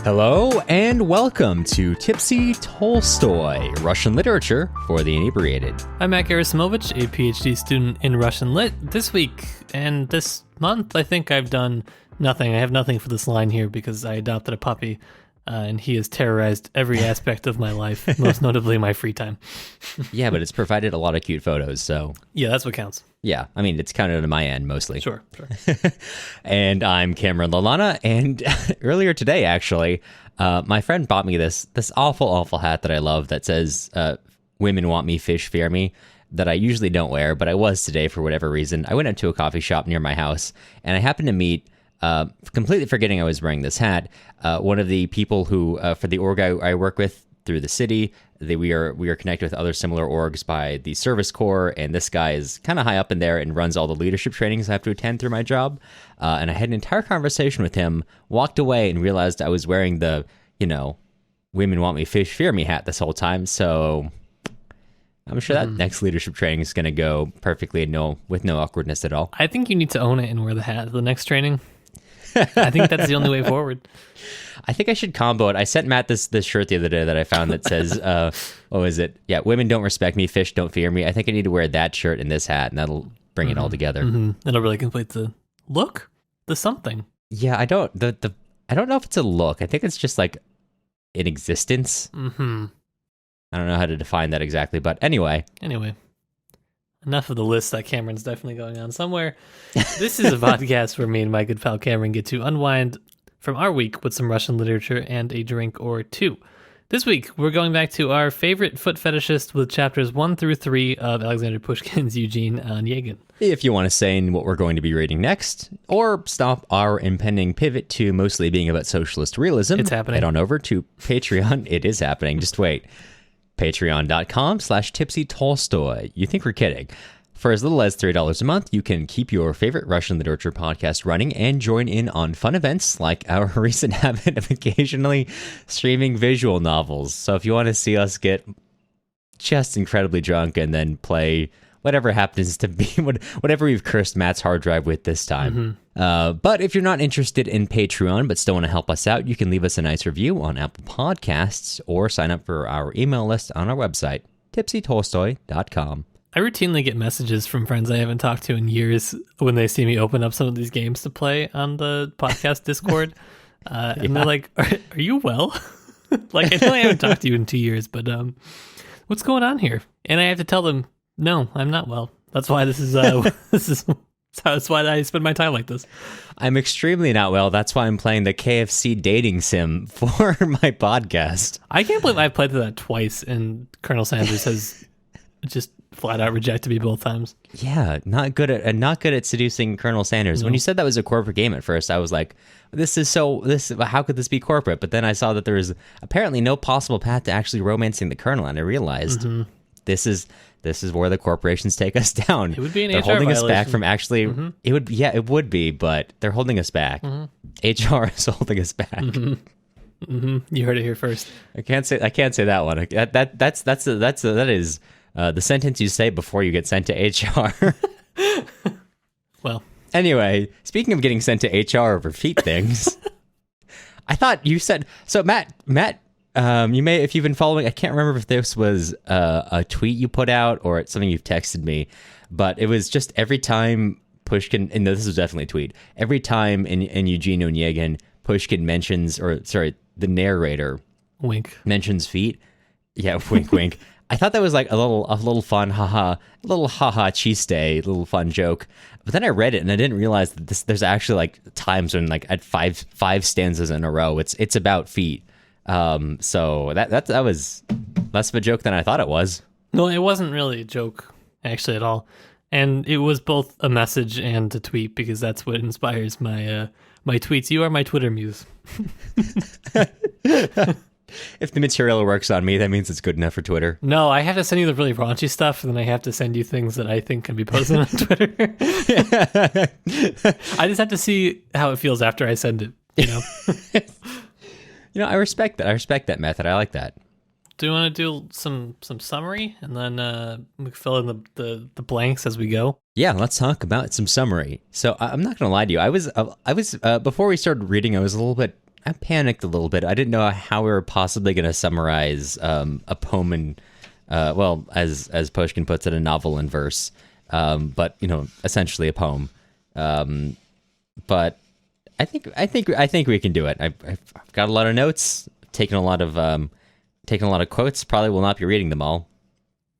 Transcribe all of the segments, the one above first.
Hello and welcome to Tipsy Tolstoy, Russian literature for the inebriated. I'm Matt Gerasimovich, a PhD student in Russian Lit. This week and this month, I think I've done nothing. I have nothing for this line here because I adopted a puppy, and he has terrorized every aspect of my life, most notably my free time. Yeah, but it's provided a lot of cute photos, so... Yeah, that's what counts. Yeah, I mean, it's counted on my end, mostly. Sure. And I'm Cameron Lalana, and earlier today, actually, my friend bought me this awful hat that I love that says, women want me, fish fear me, that I usually don't wear, but I was today for whatever reason. I went up to a coffee shop near my house, and I happened to meet, completely forgetting I was wearing this hat, one of the people who, for the org I work with through the city, we are connected with other similar orgs by the Service Corps, and this guy is kind of high up in there and runs all the leadership trainings I have to attend through my job. And I had an entire conversation with him, walked away, and realized I was wearing the, women want me, fish fear me hat this whole time. So I'm sure that next leadership training is going to go perfectly and with no awkwardness at all. I think you need to own it and wear the hat at the next training. I think that's the only way forward. I think I should combo it. I sent Matt this shirt the other day that I found that says, what was it? Yeah, women don't respect me, fish don't fear me. I think I need to wear that shirt and this hat, and that'll bring it all together. It'll really complete the look, the something. Yeah, I don't know if it's a look. I think it's just like an existence. I don't know how to define that exactly, but anyway. Enough of the list that Cameron's definitely going on somewhere. This is a podcast where me and my good pal Cameron get to unwind from our week with some Russian literature and a drink or two. This week, we're going back to our favorite foot fetishist with chapters 1 through 3 of Alexander Pushkin's Eugene Onegin. If you want to say in what we're going to be reading next, or stop our impending pivot to mostly being about socialist realism, it's happening. Head on over to Patreon. It is happening. Just wait. Patreon.com/TipsyTolstoy. You think we're kidding. For as little as $3 a month, you can keep your favorite Russian literature podcast running and join in on fun events like our recent habit of occasionally streaming visual novels. So if you want to see us get just incredibly drunk and then play whatever happens to be, whatever we've cursed Matt's hard drive with this time. But if you're not interested in Patreon but still want to help us out, you can leave us a nice review on Apple Podcasts or sign up for our email list on our website, tipsytolstoy.com. I routinely get messages from friends I haven't talked to in years when they see me open up some of these games to play on the podcast Discord. And they're like, are you well? Like, I know I haven't talked to you in 2 years, but what's going on here? And I have to tell them, no, I'm not well. That's why that's why I spend my time like this. I'm extremely not well. That's why I'm playing the KFC dating sim for my podcast. I can't believe I've played that twice, and Colonel Sanders has just flat out rejected me both times. Yeah, not good at seducing Colonel Sanders. No. When you said that was a corporate game at first, I was like, how could this be corporate? But then I saw that there was apparently no possible path to actually romancing the Colonel, and I realized this is where the corporations take us down. It would be an they're HR holding violation. us back from actually. It would be, but they're holding us back. HR is holding us back. You heard it here first. I can't say that one. That is the sentence you say before you get sent to HR. Well, anyway, speaking of getting sent to HR over feet things, I thought you said so, Matt. You may, if you've been following, I can't remember if this was a tweet you put out or it's something you've texted me, but it was just every time Pushkin, and this was definitely a tweet, every time in Eugene Onegin, Pushkin mentions, the narrator wink mentions feet. Yeah, wink, wink. I thought that was like a little fun, haha cheese day, little fun joke. But then I read it and I didn't realize that there's actually like times when like at five stanzas in a row, it's about feet. So that was less of a joke than I thought it was. No, it wasn't really a joke actually at all. And it was both a message and a tweet because that's what inspires my tweets. You are my Twitter muse. If the material works on me, that means it's good enough for Twitter. No, I have to send you the really raunchy stuff, and then I have to send you things that I think can be posted on Twitter. I just have to see how it feels after I send it, I respect that. I respect that method. I like that. Do you want to do some summary, and then we can fill in the blanks as we go? Yeah, let's talk about some summary. So I'm not going to lie to you. I was before we started reading, I was a little bit panicked a little bit. I didn't know how we were possibly going to summarize a poem in, as Pushkin puts it, a novel in verse, but essentially a poem. But I think we can do it. I've got a lot of notes, taken a lot of quotes. Probably will not be reading them all.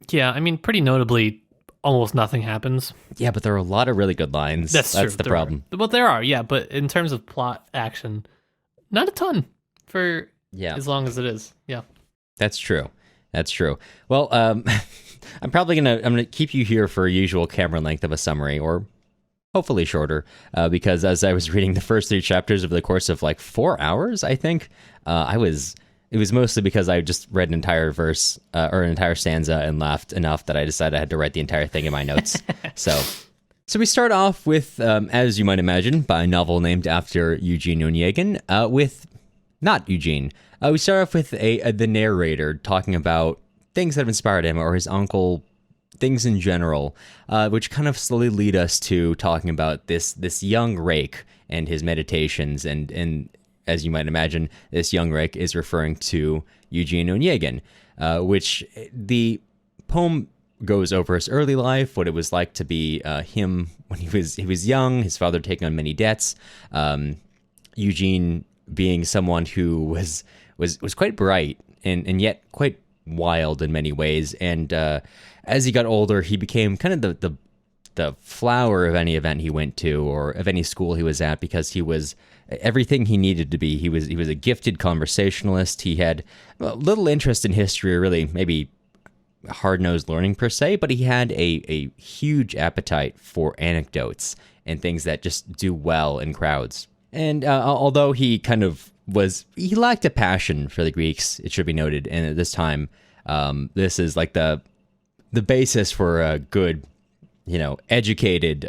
Yeah, I mean, pretty notably, almost nothing happens. Yeah, but there are a lot of really good lines. That's true. the problem. Well, there are, yeah, but in terms of plot action, not a ton for as long as it is. Yeah, that's true. Well, I'm gonna keep you here for a usual camera length of a summary, or hopefully shorter, because as I was reading the first 3 chapters over the course of like 4 hours, I think, it was mostly because I just read an entire verse or an entire stanza and laughed enough that I decided I had to write the entire thing in my notes. So we start off with, as you might imagine, by a novel named after Eugene Onegin, with not Eugene. We start off with the narrator talking about things that have inspired him or his uncle, things in general, which kind of slowly lead us to talking about this young rake and his meditations. And as you might imagine, this young rake is referring to Eugene Onegin, which the poem goes over his early life, what it was like to be him when he was young, his father taking on many debts, Eugene being someone who was quite bright and yet quite wild in many ways, and as he got older, he became kind of the flower of any event he went to or of any school he was at, because he was everything he needed to be. He was a gifted conversationalist. He had little interest in history, or really maybe hard-nosed learning per se, but he had a huge appetite for anecdotes and things that just do well in crowds. And although he kind of he lacked a passion for the Greeks, it should be noted, and at this time, this is like the basis for a good, educated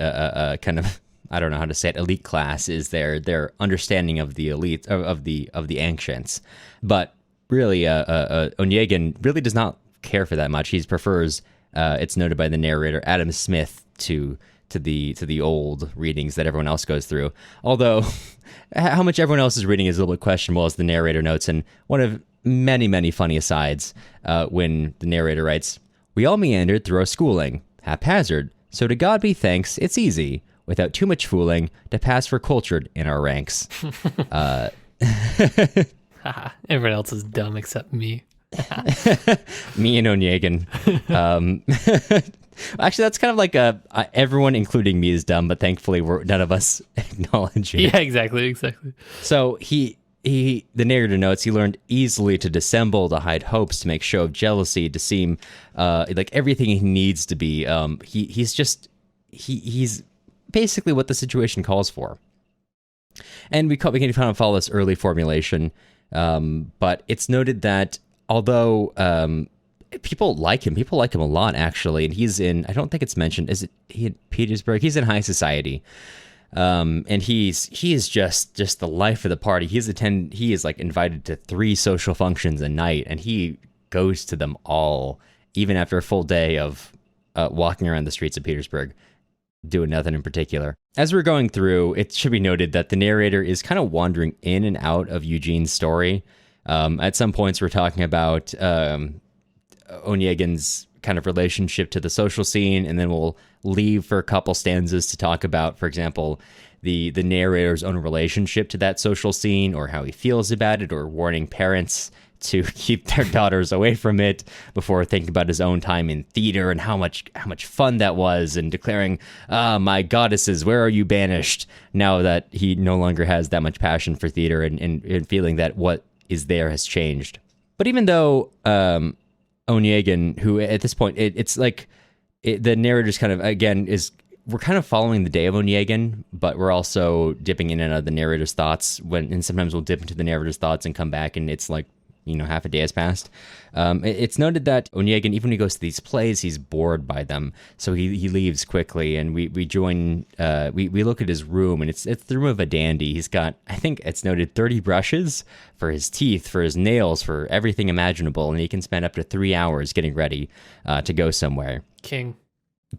kind of, I don't know how to say it, elite class is their understanding of the elite of the ancients. But really, Onegin really does not care for that much. He prefers, it's noted by the narrator, Adam Smith to the old readings that everyone else goes through. Although how much everyone else is reading is a little bit questionable, as the narrator notes in one of many, many funny asides, when the narrator writes, "We all meandered through our schooling, haphazard, so to God be thanks, it's easy, without too much fooling, to pass for cultured in our ranks." Everyone else is dumb except me. Me and Onegin. Actually, that's kind of like everyone, including me, is dumb, but thankfully none of us acknowledge it. Yeah, exactly. So the narrator notes, he learned easily to dissemble, to hide hopes, to make show of jealousy, to seem like everything he needs to be. He's basically what the situation calls for. And we can kind of follow this early formulation, but it's noted that although people like him a lot, actually, and he's in, I don't think it's mentioned, is it he in Petersburg? He's in high society. And he is just the life of the party. He is like invited to 3 social functions a night, and he goes to them all, even after a full day of walking around the streets of Petersburg, doing nothing in particular. As we're going through, it should be noted that the narrator is kind of wandering in and out of Eugene's story. At some points, we're talking about Onegin's kind of relationship to the social scene, and then we'll leave for a couple stanzas to talk about, for example, the narrator's own relationship to that social scene, or how he feels about it, or warning parents to keep their daughters away from it, before thinking about his own time in theater and how much fun that was, and declaring, "My goddesses, where are you banished?" now that he no longer has that much passion for theater, and feeling that what is there has changed. But even though Onegin, who at this point, it's like the narrator's kind of, again, we're kind of following the day of Onegin, but we're also dipping in and out of the narrator's thoughts, and sometimes we'll dip into the narrator's thoughts and come back, and it's like, half a day has passed. It's noted that Onegin, even when he goes to these plays, he's bored by them, so he leaves quickly, and we join, we look at his room, and it's the room of a dandy. He's got, I think it's noted, 30 brushes for his teeth, for his nails, for everything imaginable, and he can spend up to 3 hours getting ready to go somewhere. King.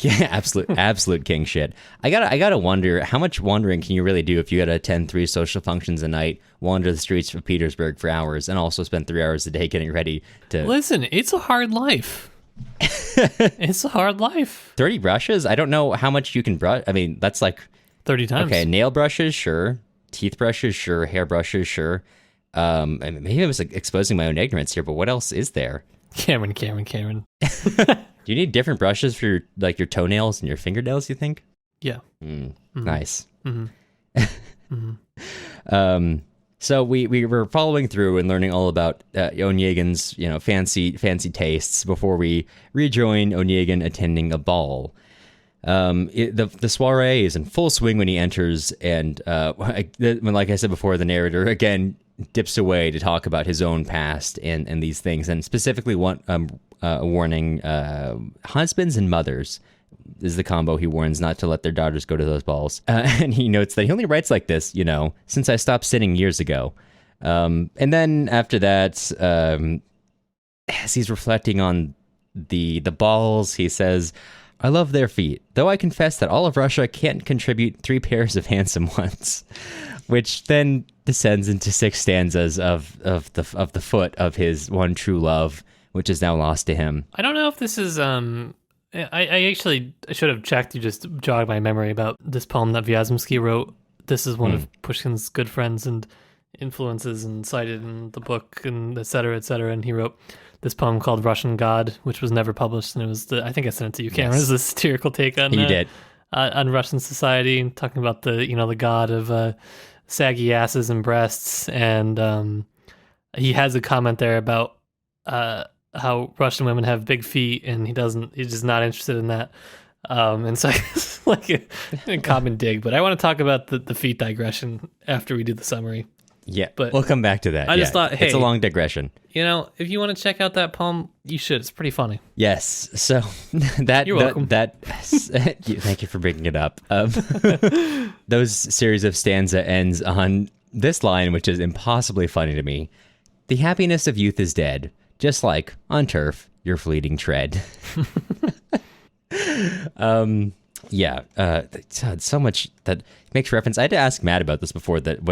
Yeah, absolute king shit. I gotta wonder, how much wandering can you really do if you gotta attend 3 social functions a night, wander the streets of Petersburg for hours, and also spend 3 hours a day getting ready to... Listen, it's a hard life. It's a hard life. 30 brushes? I don't know how much you can brush. I mean, that's like... 30 times. Okay, nail brushes, sure. Teeth brushes, sure. Hair brushes, sure. And maybe I was like, exposing my own ignorance here, but what else is there? Cameron. Do you need different brushes for your toenails and your fingernails, you think? Yeah. Nice. Mm-hmm. So we were following through and learning all about Onegin's fancy tastes before we rejoin Onegin attending a ball. The soiree is in full swing when he enters, and like I said before, the narrator again dips away to talk about his own past and these things, and specifically warning husbands and mothers is the combo he warns not to let their daughters go to those balls. And he notes that he only writes like this, since I stopped sinning years ago. And then after that, as he's reflecting on the balls, he says, I love their feet, though I confess that all of Russia can't contribute 3 pairs of handsome ones, which then descends into 6 stanzas of the foot of his one true love, which is now lost to him. I don't know if this is I should have checked. You just jogged my memory about this poem that Vyazemsky wrote. This is one of Pushkin's good friends and influences, and cited in the book, and et cetera, et cetera. And he wrote this poem called Russian God, which was never published, and it was I think I sent it to you, Cameron. Yes. It was a satirical take on you did on Russian society, talking about the god of saggy asses and breasts, and he has a comment there about how Russian women have big feet, and he's just not interested in that. And so it's like a common dig, but I want to talk about the feet digression after we do the summary. Yeah, but we'll come back to that. I just thought, hey, it's a long digression. If you want to check out that poem, you should. It's pretty funny. Yes. So you're welcome. Thank you for bringing it up. Those series of stanza ends on this line, which is impossibly funny to me. The happiness of youth is dead, just like on turf, your fleeting tread. So much that makes reference. I had to ask Matt about this before, that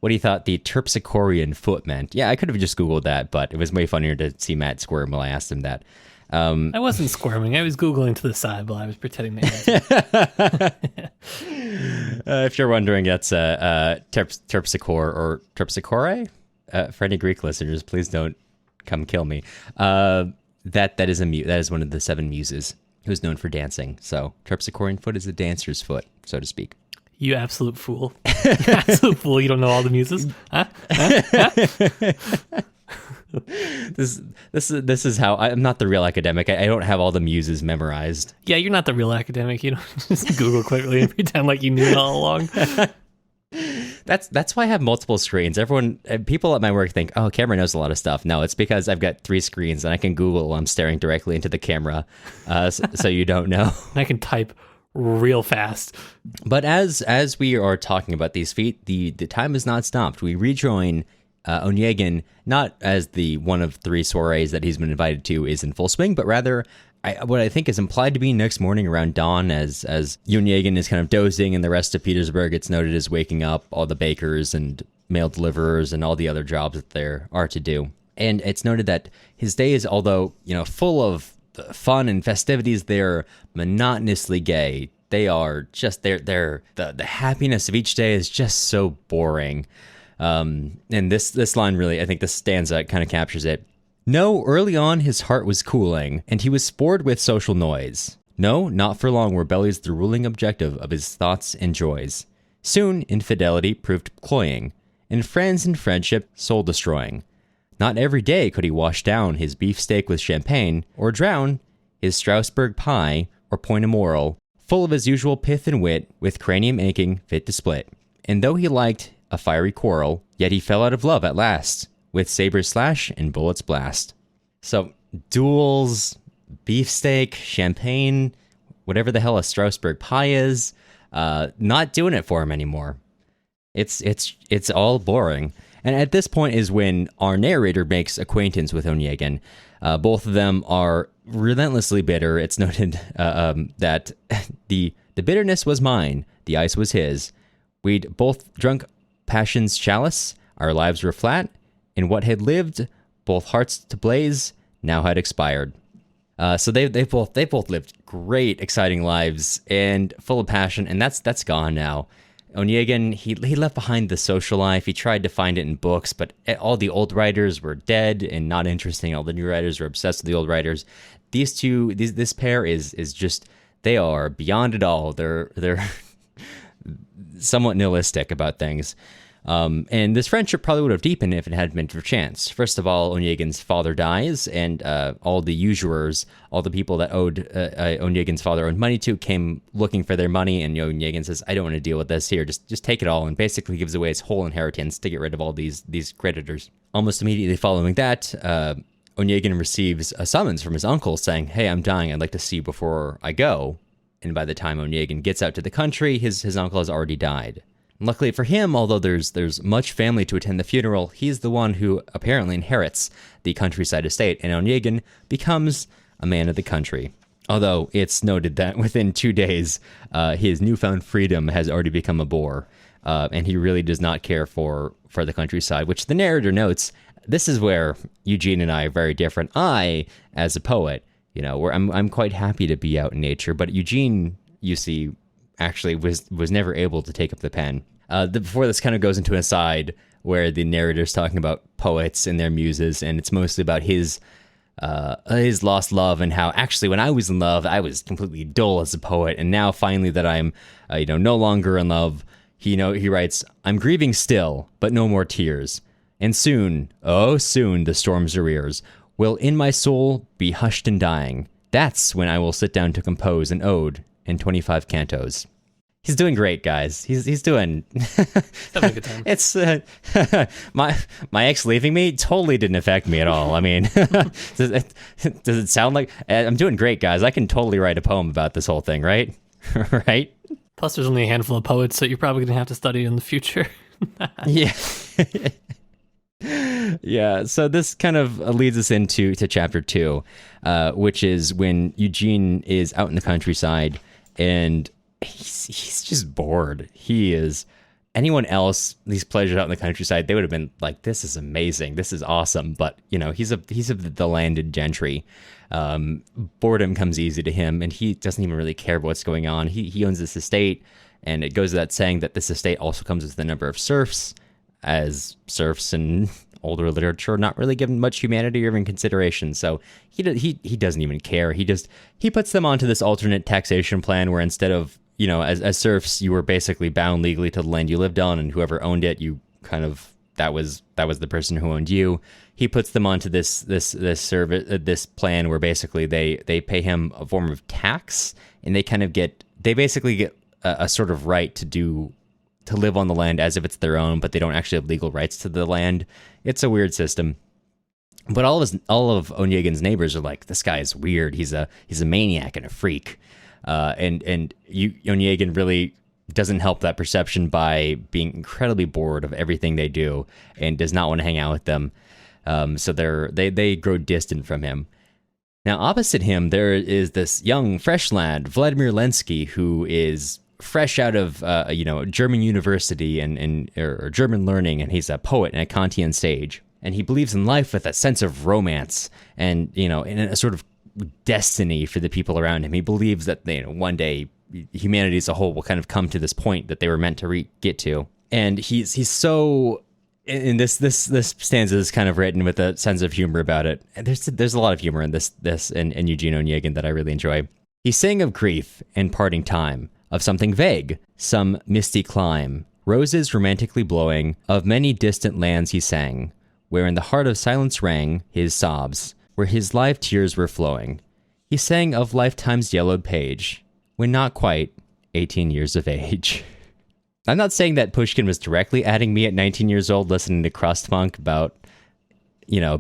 what he thought the Terpsichorean foot meant. Yeah, I could have just Googled that, but it was way funnier to see Matt squirm while I asked him that. I wasn't squirming. I was Googling to the side while I was pretending to answer. If you're wondering, that's Terpsichore or Terpsichore. For any Greek listeners, please don't come kill me. That is one of the 7 muses who's known for dancing. So Terpsichorean foot is a dancer's foot, so to speak. You absolute fool. You absolute fool. You don't know all the muses? Huh? This is how I'm not the real academic. I don't have all the muses memorized. Yeah, you're not the real academic. You don't just Google quickly and pretend like you knew it all along. That's why I have multiple screens. People at my work think, oh, Cameron knows a lot of stuff. No, it's because I've got 3 screens and I can Google while I'm staring directly into the camera, so you don't know. I can type real fast. But as we are talking about these feet, the time is not stopped. We rejoin Onegin, not as the one of 3 soirees that he's been invited to is in full swing, but rather what I think is implied to be next morning around dawn, as Onegin is kind of dozing and the rest of Petersburg, it's noted, is waking up, all the bakers and mail deliverers and all the other jobs that there are to do. And it's noted that his days, although full of fun and festivities, they're monotonously gay. They are just the happiness of each day is just so boring. And this line really, I think this stanza kind of captures it. No, early on his heart was cooling, and he was spored with social noise. No, not for long were bellies the ruling objective of his thoughts and joys. Soon infidelity proved cloying, and friends and friendship soul-destroying. Not every day could he wash down his beefsteak with champagne, or drown his Strasbourg pie, or point a moral, full of his usual pith and wit, with cranium aching, fit to split. And though he liked a fiery quarrel, yet he fell out of love at last, with sabers slash and bullets blast. So, duels, beefsteak, champagne, whatever the hell a Strasbourg pie is, not doing it for him anymore. It's all boring. And at this point is when our narrator makes acquaintance with Onegin. Both of them are relentlessly bitter. It's noted that the bitterness was mine, the ice was his. We'd both drunk passion's chalice, our lives were flat, and what had lived, both hearts to blaze, now had expired. So they both lived great, exciting lives and full of passion, and that's gone now. Onegin, he left behind the social life. He tried to find it in books, but all the old writers were dead and not interesting. All the new writers were obsessed with the old writers. This pair is just, they are beyond it all. They're somewhat nihilistic about things. And this friendship probably would have deepened if it hadn't been for chance. First of all, Onegin's father dies, and all the usurers, all the people that Onegin's father owed money to, came looking for their money, and Onegin says, I don't want to deal with this here, just take it all, and basically gives away his whole inheritance to get rid of all these creditors. Almost immediately following that, Onegin receives a summons from his uncle saying, hey, I'm dying, I'd like to see you before I go. And by the time Onegin gets out to the country, his uncle has already died. Luckily for him, although there's much family to attend the funeral, he's the one who apparently inherits the countryside estate, and Onegin becomes a man of the country. Although it's noted that within 2 days, his newfound freedom has already become a bore, and he really does not care for the countryside, which the narrator notes. This is where Eugene and I are very different. I, as a poet, where I'm quite happy to be out in nature, but Eugene, you see, actually was never able to take up the pen. Before this kind of goes into an aside where the narrator's talking about poets and their muses, and it's mostly about his lost love and how actually when I was in love, I was completely dull as a poet, and now finally that I'm no longer in love, he writes, I'm grieving still, but no more tears. And soon, oh soon, the storm's arrears will in my soul be hushed and dying. That's when I will sit down to compose an ode in 25 cantos. He's doing great, guys. He's doing. Having a good time. It's my ex leaving me totally didn't affect me at all. I mean, does it sound like I'm doing great, guys? I can totally write a poem about this whole thing, right? Right? Plus, there's only a handful of poets, so you're probably going to have to study in the future. Yeah. Yeah, so this kind of leads us into chapter 2, which is when Eugene is out in the countryside and he's just bored. He is. Anyone else, these pleasures out in the countryside, they would have been like, this is amazing, this is awesome. But he's of the landed gentry. Boredom comes easy to him, and he doesn't even really care about what's going on. He owns this estate, and it goes without saying that this estate also comes with a number of serfs, as serfs in older literature are not really given much humanity or even consideration. So he doesn't even care. He puts them onto this alternate taxation plan where instead of, as serfs, you were basically bound legally to the land you lived on, and whoever owned it, you kind of, that was the person who owned you. He puts them onto this plan where basically they pay him a form of tax, and they basically get a sort of right to live on the land as if it's their own, but they don't actually have legal rights to the land. It's a weird system. But all of Onegin's neighbors are like, this guy is weird. He's a maniac and a freak. And Onegin really doesn't help that perception by being incredibly bored of everything they do and does not want to hang out with them. So they grow distant from him. Now, opposite him, there is this young, fresh lad, Vladimir Lenski, who is fresh out of German university or German learning, and he's a poet and a Kantian sage, and he believes in life with a sense of romance and in a sort of destiny for the people around him. He believes that one day humanity as a whole will kind of come to this point that they were meant to get to, and he's so. And this stanza is kind of written with a sense of humor about it. And there's a lot of humor in this and Eugene Onegin that I really enjoy. He sang of grief and parting time, of something vague, some misty clime, roses romantically blowing, of many distant lands he sang, where in the heart of silence rang his sobs, where his live tears were flowing. He sang of lifetime's yellowed page, when not quite 18 years of age. I'm not saying that Pushkin was directly adding me at 19 years old listening to crust funk about,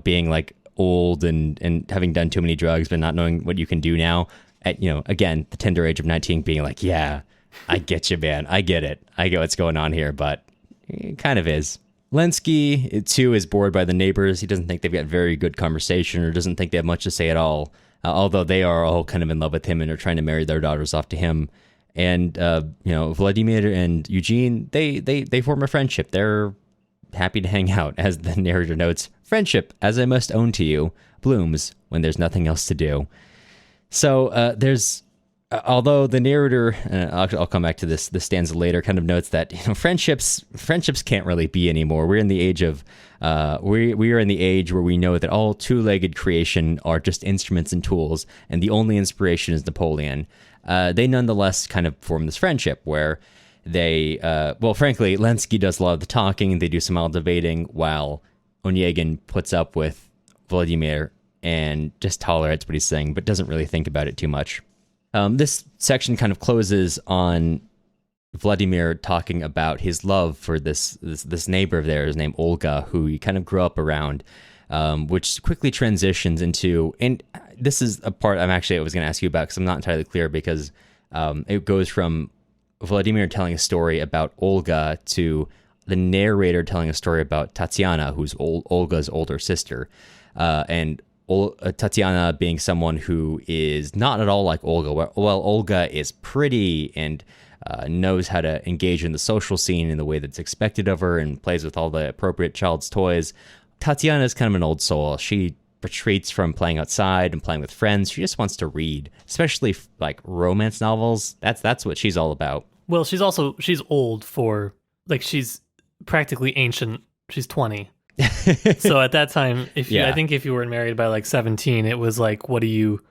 being like old and having done too many drugs but not knowing what you can do now. At, again, the tender age of 19 being like, yeah, I get you, man. I get it. I get what's going on here, but it kind of is. Lenski, too, is bored by the neighbors. He doesn't think they've got very good conversation or doesn't think they have much to say at all, although they are all kind of in love with him and are trying to marry their daughters off to him. And, Vladimir and Eugene, they form a friendship. They're happy to hang out. As the narrator notes, friendship, as I must own to you, blooms when there's nothing else to do. So there's... although the narrator, I'll come back to this stanza later, kind of notes that friendships can't really be anymore. We're in the age of we are in the age where we know that all two-legged creation are just instruments and tools, and the only inspiration is Napoleon. They nonetheless kind of form this friendship where they, frankly, Lenski does a lot of the talking. They do some mild debating while Onegin puts up with Vladimir and just tolerates what he's saying, but doesn't really think about it too much. This section kind of closes on Vladimir talking about his love for this neighbor of theirs named Olga, who he kind of grew up around, which quickly transitions into, and this is a part I was going to ask you about because I'm not entirely clear, because it goes from Vladimir telling a story about Olga to the narrator telling a story about Tatiana, who's Olga's older sister, and Tatiana being someone who is not at all like Olga. Well, Olga is pretty and knows how to engage in the social scene in the way that's expected of her and plays with all the appropriate child's toys. Tatiana is kind of an old soul. She retreats from playing outside and playing with friends. She just wants to read, especially like romance novels. That's what she's all about. Well, she's old for, like, she's practically ancient. She's 20. So at that time, I think if you were married by like 17, it was like, what are you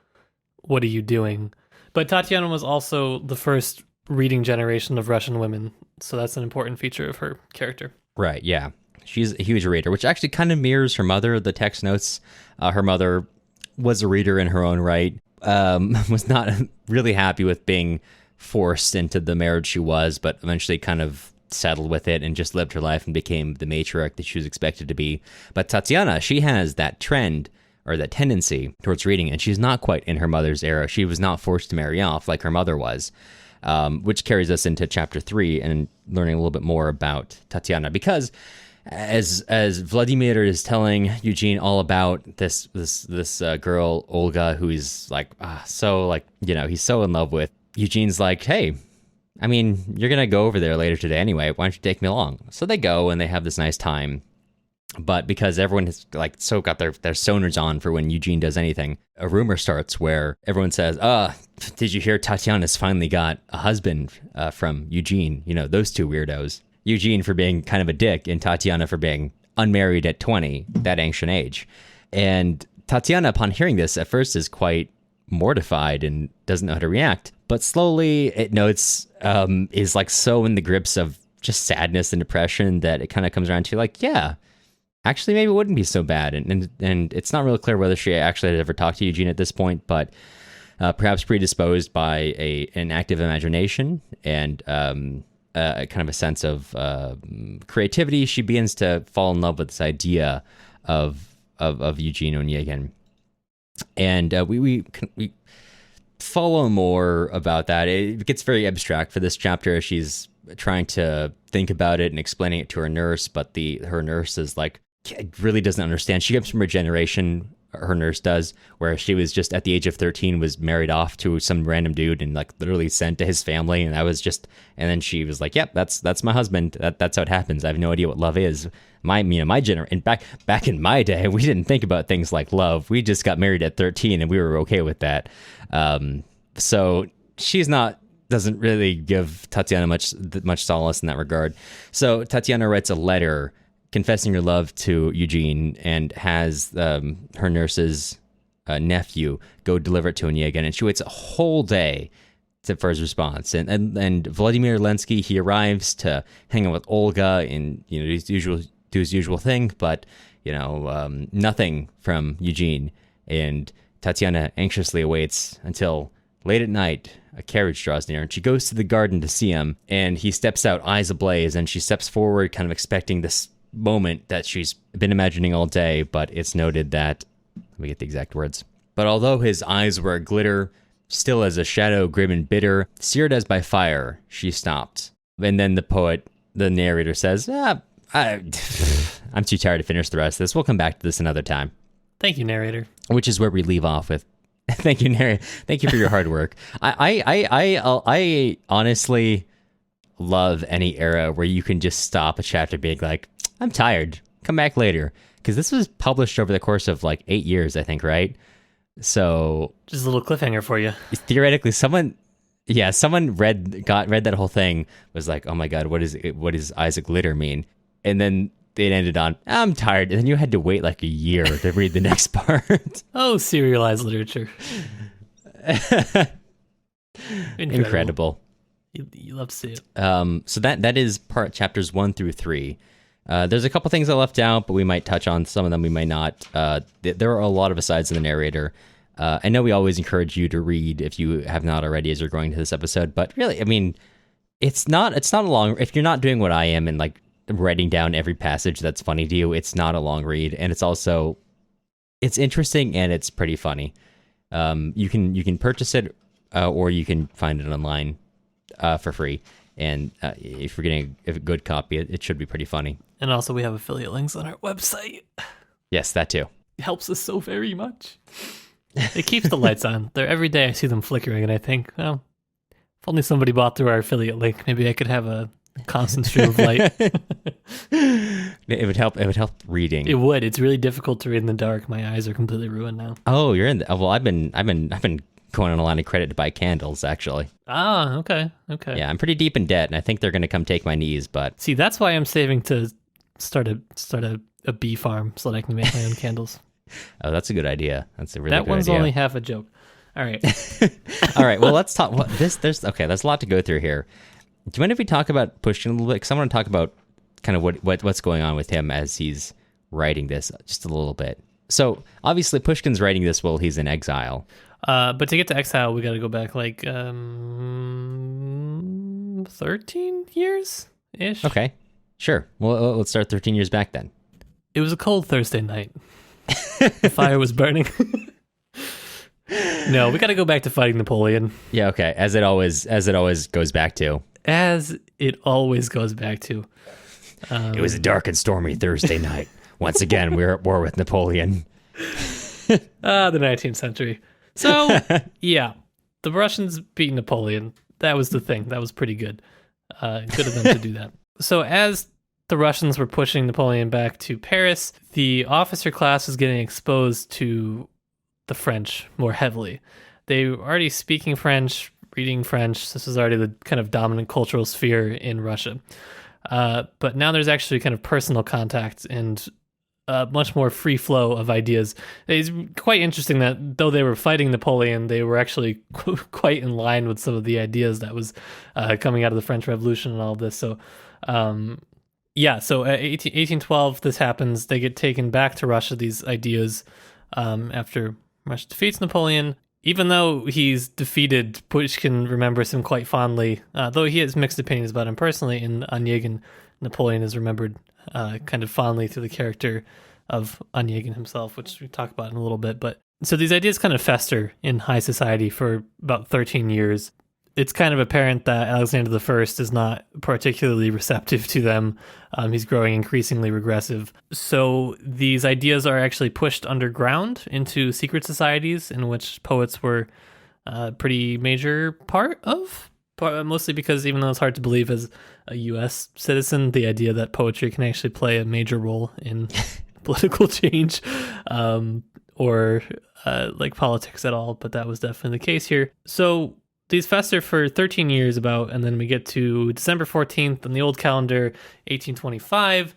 doing? But Tatiana was also the first reading generation of Russian women, so that's an important feature of her character. Right, yeah. She's a huge reader, which actually kind of mirrors her mother. The text notes, her mother was a reader in her own right, was not really happy with being forced into the marriage she was, but eventually kind of settled with it and just lived her life and became the matriarch that she was expected to be. But Tatiana, she has that trend or that tendency towards reading, and she's not quite in her mother's era. She was not forced to marry off like her mother was, which carries us into chapter 3 and learning a little bit more about Tatiana, because as Vladimir is telling Eugene all about this girl Olga, who he's like he's so in love with, Eugene's like, hey, I mean, you're going to go over there later today anyway. Why don't you take me along? So they go and they have this nice time. But because everyone has like so got their sonars on for when Eugene does anything, a rumor starts where everyone says, did you hear Tatiana's finally got a husband from Eugene? Those two weirdos. Eugene for being kind of a dick and Tatiana for being unmarried at 20, that ancient age. And Tatiana, upon hearing this, at first is quite mortified and doesn't know how to react. But slowly it notes is like so in the grips of just sadness and depression that it kind of comes around to like, yeah, actually maybe it wouldn't be so bad. And it's not real clear whether she actually had ever talked to Eugene at this point, but perhaps predisposed by an active imagination and kind of a sense of creativity, she begins to fall in love with this idea of Eugene Onegin. And we follow more about that. It gets very abstract for this chapter as she's trying to think about it and explaining it to her nurse, but her nurse is like, really doesn't understand. She comes from a generation, her nurse does, where she was just at the age of 13 was married off to some random dude and like literally sent to his family, and and then she was like, yep, that's my husband. That's how it happens. I have no idea what love is. My generation, and back in my day, we didn't think about things like love. We just got married at 13 and we were okay with that. So she's doesn't really give Tatiana much solace in that regard. So Tatiana writes a letter confessing her love to Eugene and has her nurse's nephew go deliver it to Onegin, and she waits a whole day for his response. And Vladimir Lenski, he arrives to hang out with Olga and do his usual thing, but nothing from Eugene. And Tatiana anxiously awaits until late at night a carriage draws near, and she goes to the garden to see him, and he steps out, eyes ablaze, and she steps forward kind of expecting this moment that she's been imagining all day, but it's noted that, let me get the exact words, but although his eyes were a glitter, still as a shadow grim and bitter, seared as by fire, she stopped. And then the narrator says, I'm too tired to finish the rest of this. We'll come back to this another time. Thank you, narrator. Which is where we leave off with. Thank you, narrator. Thank you for your hard work. I honestly love any era where you can just stop a chapter being like, I'm tired. Come back later. Because this was published over the course of like 8 years, I think, right? So just a little cliffhanger for you. Theoretically, someone read that whole thing, was like, oh my god, what does Isaac Glitter mean? And then it ended on, I'm tired, and then you had to wait like a year to read the next part. Oh, serialized literature. Incredible. You love to see it. So that is chapters 1 through 3. There's a couple things I left out, but we might touch on some of them. We might not. There are a lot of asides in the narrator. I know we always encourage you to read if you have not already as you're going to this episode, but really, I mean, it's not a long. If you're not doing what I am and like writing down every passage that's funny to you, it's not a long read, and it's interesting and it's pretty funny. You can purchase it or you can find it online for free. And if you're getting a good copy, it should be pretty funny. And also, we have affiliate links on our website. Yes, that too. It helps us so very much. It keeps the lights on. Every day I see them flickering, and I think, well, if only somebody bought through our affiliate link, maybe I could have a constant stream of light. It would help. It would help reading. It would. It's really difficult to read in the dark. My eyes are completely ruined now. Oh, you're in. Well, I've been going on a line of credit to buy candles, actually. Ah, okay. Yeah, I'm pretty deep in debt, and I think they're going to come take my knees. But see, that's why I'm saving to start a bee farm so that I can make my own candles. Oh, that's a good idea. That's a really good idea. That one's only half a joke. All right. All right. Well, let's talk. There's a lot to go through here. Do you mind if we talk about Pushkin a little bit? Because I want to talk about kind of what's going on with him as he's writing this just a little bit. So obviously Pushkin's writing this while he's in exile. But to get to exile, we got to go back like 13 years ish. Okay, sure. Well, let's start 13 years back then. It was a cold Thursday night. The fire was burning. No, we got to go back to fighting Napoleon. Yeah, okay. As it always goes back to. As it always goes back to. It was a dark and stormy Thursday night. Once again, we're at war with Napoleon. The 19th century. So, yeah, the Russians beat Napoleon. That was the thing. That was pretty good. Good of them to do that. So as the Russians were pushing Napoleon back to Paris, the officer class was getting exposed to the French more heavily. They were already speaking French, reading French. This was already the kind of dominant cultural sphere in Russia. But now there's actually kind of personal contact and much more free flow of ideas. It's quite interesting that though they were fighting Napoleon, they were actually quite in line with some of the ideas that was coming out of the French Revolution and all of this. So, so 1812, this happens. They get taken back to Russia, these ideas, after Russia defeats Napoleon. Even though he's defeated, Pushkin remembers him quite fondly, though he has mixed opinions about him personally. In Onegin, Napoleon is remembered kind of fondly through the character of Onegin himself, which we talk about in a little bit. But so these ideas kind of fester in high society for about 13 years. It's kind of apparent that Alexander I is not particularly receptive to them. He's growing increasingly regressive. So these ideas are actually pushed underground into secret societies in which poets were a pretty major part of. Mostly because even though it's hard to believe as a U.S. citizen, the idea that poetry can actually play a major role in political change or like politics at all, but that was definitely the case here. So these fester for 13 years and then we get to December 14th on the old calendar, 1825,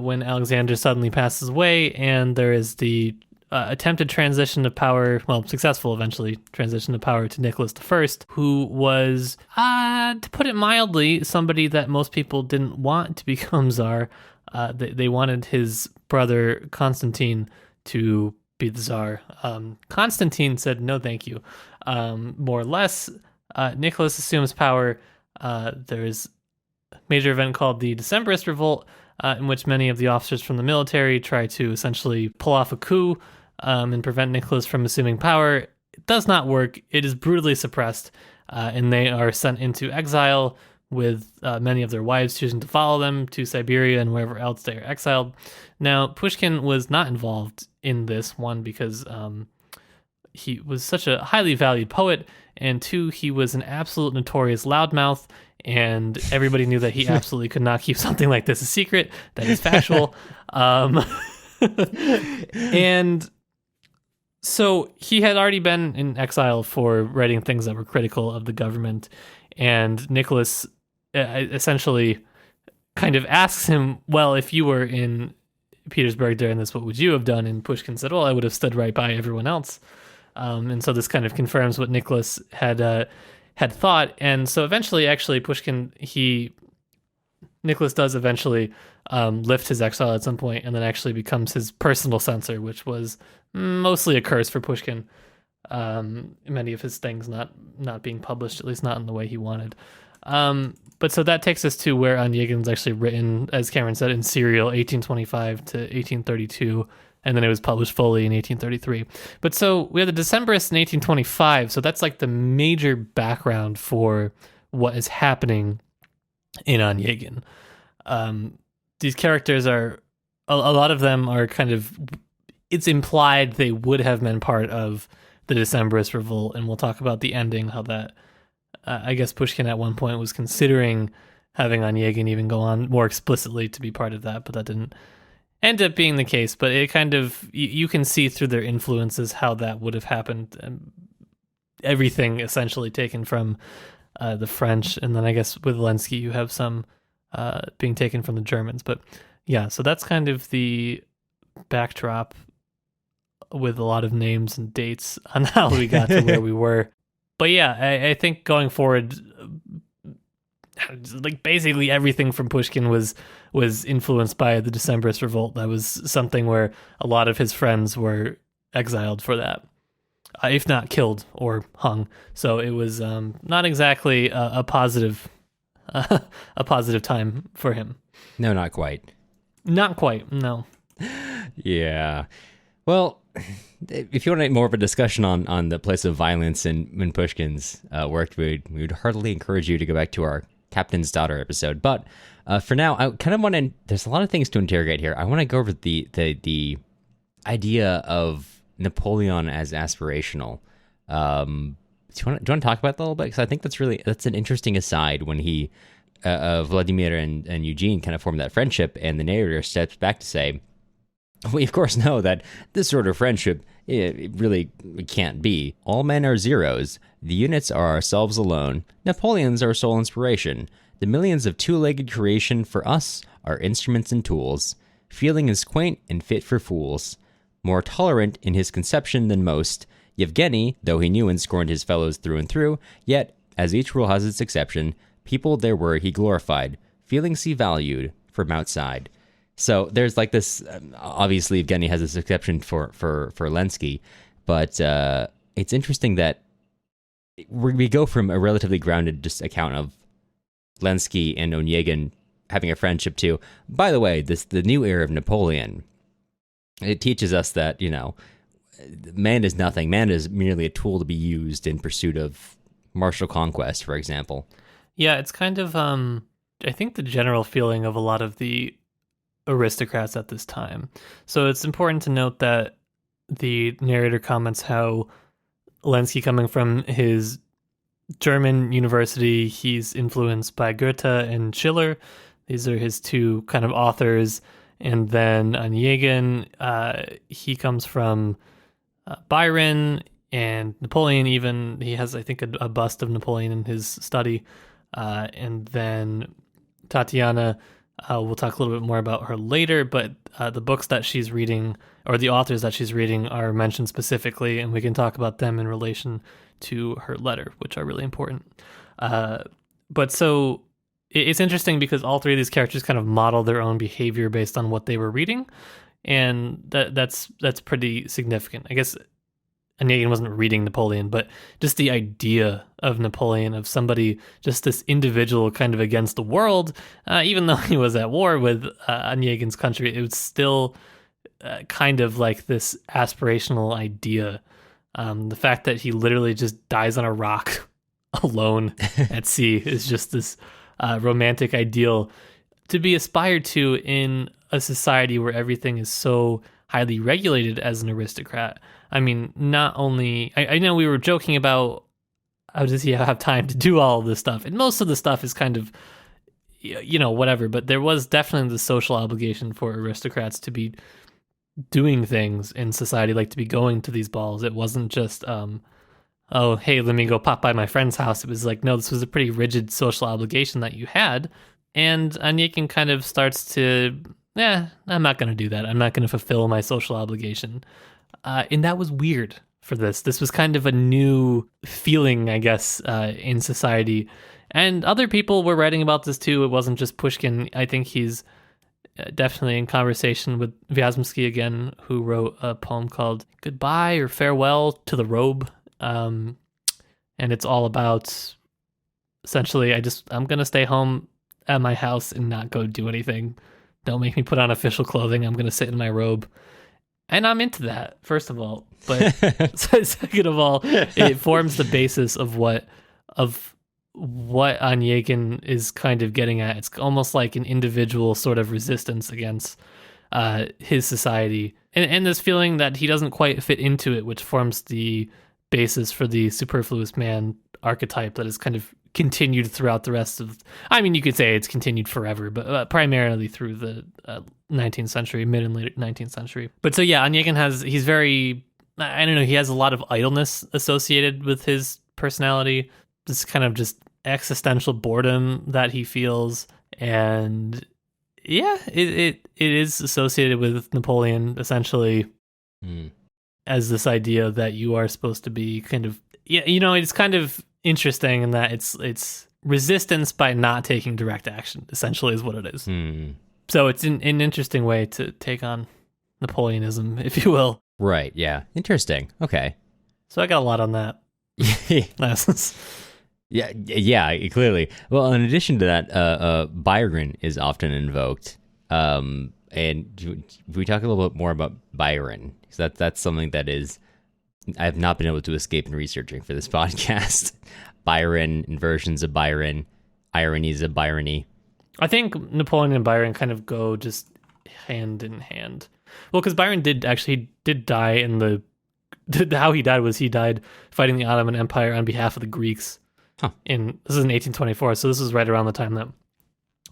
when Alexander suddenly passes away, and there is the attempted transition of power, successful eventually transition of power to Nicholas I, who was, to put it mildly, somebody that most people didn't want to become Tsar. They wanted his brother Constantine to be the Tsar. Constantine said, no, thank you. More or less, Nicholas assumes power. There's a major event called the Decembrist Revolt, in which many of the officers from the military try to essentially pull off a coup and prevent Nicholas from assuming power. It does not work. It is brutally suppressed, and they are sent into exile. with many of their wives choosing to follow them to Siberia and wherever else they are exiled. Now, Pushkin was not involved in this, one, because he was such a highly valued poet, and two, he was an absolute notorious loudmouth, and everybody knew that he absolutely could not keep something like this a secret. That is factual. And so he had already been in exile for writing things that were critical of the government, and Nicholas essentially kind of asks him, well, if you were in Petersburg during this, what would you have done? And Pushkin said, well, I would have stood right by everyone else. And so this kind of confirms what Nicholas had thought. And so eventually, actually, Nicholas does eventually lift his exile at some point, and then actually becomes his personal censor, which was mostly a curse for Pushkin. Many of his things not being published, at least not in the way he wanted. But so that takes us to where Onegin's actually written, as Cameron said, in serial 1825 to 1832, and then it was published fully in 1833. But so we have the Decemberists in 1825, so that's like the major background for what is happening in Onegin. These characters are, a lot of them are kind of, it's implied they would have been part of the Decemberist revolt, and we'll talk about the ending, how that, I guess Pushkin at one point was considering having Onegin even go on more explicitly to be part of that, but that didn't end up being the case. But it kind of, you can see through their influences how that would have happened. Everything essentially taken from the French, and then I guess with Lenski you have some being taken from the Germans. But yeah, so that's kind of the backdrop with a lot of names and dates on how we got to where we were. But yeah, I think going forward, like basically everything from Pushkin was influenced by the Decemberist revolt. That was something where a lot of his friends were exiled for that, if not killed or hung. So it was not exactly a positive time for him. No, not quite. Not quite, no. Yeah. Well, if you want more of a discussion on the place of violence in Pushkin's work, we would heartily encourage you to go back to our Captain's Daughter episode. But for now, I kind of want to, there's a lot of things to interrogate here. I want to go over the idea of Napoleon as aspirational. Do you want to talk about that a little bit? Because I think that's an interesting aside when Vladimir and Eugene kind of form that friendship, and the narrator steps back to say, we of course know that this sort of friendship it really can't be. All men are zeros. The units are ourselves alone. Napoleon's our sole inspiration. The millions of two-legged creation for us are instruments and tools. Feeling is quaint and fit for fools. More tolerant in his conception than most. Yevgeny, though he knew and scorned his fellows through and through, yet, as each rule has its exception, people there were he glorified. Feelings he valued from outside. So there's like this, obviously Evgeny has this exception for Lenski, but it's interesting that we go from a relatively grounded just account of Lenski and Onegin having a friendship to, by the way, the new era of Napoleon. It teaches us that, man is nothing. Man is merely a tool to be used in pursuit of martial conquest, for example. Yeah, it's kind of, I think the general feeling of a lot of the aristocrats at this time. So it's important to note that the narrator comments how Lenski, coming from his German university, he's influenced by Goethe and Schiller. These are his two kind of authors. And then Onegin, he comes from Byron and Napoleon even. He has, I think, a bust of Napoleon in his study. And then Tatiana, we'll talk a little bit more about her later, but the books that she's reading, or the authors that she's reading, are mentioned specifically, and we can talk about them in relation to her letter, which are really important. But so it's interesting because all three of these characters kind of model their own behavior based on what they were reading, and that's pretty significant. I guess Onegin wasn't reading Napoleon, but just the idea of Napoleon, of somebody, just this individual kind of against the world, even though he was at war with Onegin's country, it was still kind of like this aspirational idea. The fact that he literally just dies on a rock alone at sea is just this romantic ideal to be aspired to in a society where everything is so highly regulated as an aristocrat. I mean, not only... I know we were joking about how does he have time to do all of this stuff, and most of the stuff is kind of, whatever, but there was definitely the social obligation for aristocrats to be doing things in society, like to be going to these balls. It wasn't just, oh, hey, let me go pop by my friend's house. It was like, no, this was a pretty rigid social obligation that you had. And Onegin kind of starts to, I'm not going to do that. I'm not going to fulfill my social obligation. And that was weird for this. This was kind of a new feeling, I guess, in society. And other people were writing about this too. It wasn't just Pushkin. I think he's definitely in conversation with Vyazemsky again, who wrote a poem called Goodbye or Farewell to the Robe. And it's all about, essentially, I'm going to stay home at my house and not go do anything. Don't make me put on official clothing. I'm going to sit in my robe. And I'm into that, first of all. But second of all, it forms the basis of what Onegin is kind of getting at. It's almost like an individual sort of resistance against his society. And this feeling that he doesn't quite fit into it, which forms the basis for the superfluous man archetype that is kind of continued throughout the rest of... I mean, you could say it's continued forever, but primarily through the 19th century, mid and late 19th century. But so yeah, Onegin he's very... I don't know, he has a lot of idleness associated with his personality. This kind of just existential boredom that he feels. And yeah, it is associated with Napoleon, essentially, as this idea that you are supposed to be kind of... Yeah, it's kind of interesting in that it's resistance by not taking direct action, essentially, is what it is. So it's an interesting way to take on Napoleonism, if you will. Right, yeah. Interesting. Okay. So I got a lot on that. Yeah, clearly. Well, in addition to that, Byron is often invoked. And we talk a little bit more about Byron? Because that's something that is... I have not been able to escape in researching for this podcast. Byron, inversions of Byron, ironies of Byrony. I think Napoleon and Byron kind of go just hand in hand. Well, because Byron did die in the... How he died was he died fighting the Ottoman Empire on behalf of the Greeks. Huh. This is in 1824, so this is right around the time that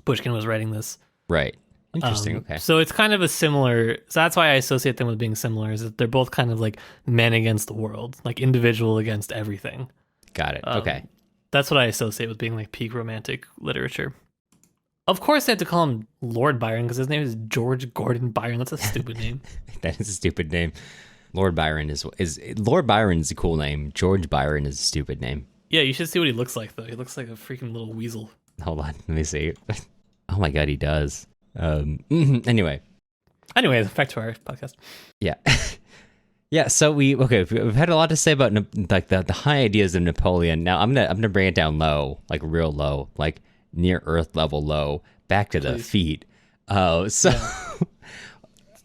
Pushkin was writing this. Right. Interesting. Okay. So it's kind of a similar... So that's why I associate them with being similar, is that they're both kind of like men against the world, like individual against everything. Got it. Okay. That's what I associate with being like peak romantic literature. Of course, they had to call him Lord Byron because his name is George Gordon Byron. That's a stupid name. That is a stupid name. Lord Byron is Lord Byron's a cool name. George Byron is a stupid name. Yeah, you should see what he looks like, though. He looks like a freaking little weasel. Hold on, let me see. Oh my god, he does. Anyway, back to our podcast. Yeah. Yeah, so we've had a lot to say about like the high ideas of Napoleon. Now I'm gonna bring it down low, like real low, like near earth level low, back to the feet. Let's